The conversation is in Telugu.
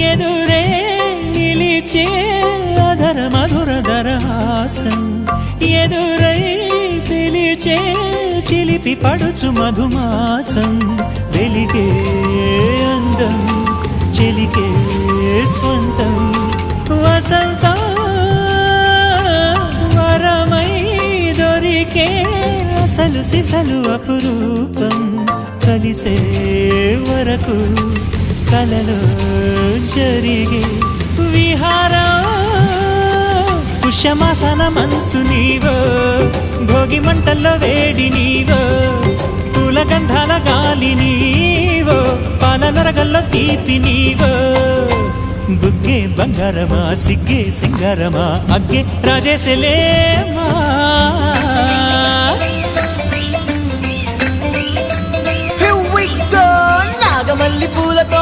ఎదురే నిలిచే అధర మధుర దరహాసం ఎదురై పిలిచే చిలిపి పడుచు మధుమాసం వెలిగే అందం చెలికే స్వంతం వసంతం వరమై దొరికే అసలు సిసలు అపురూపం కలిసే వరకు కలలో జరిగే విహారం పుష్యమాసన మనసు నీవో భోగి మంటల్లో వేడి నీవో పూల గంధాల గాలి నీవో పాల నరగల్లో తీపి నీవో బుగ్గే బంగారమా సిగ్గే సింగారమా అగ్గే రాజేశలేమా నాగమల్లి పూలతో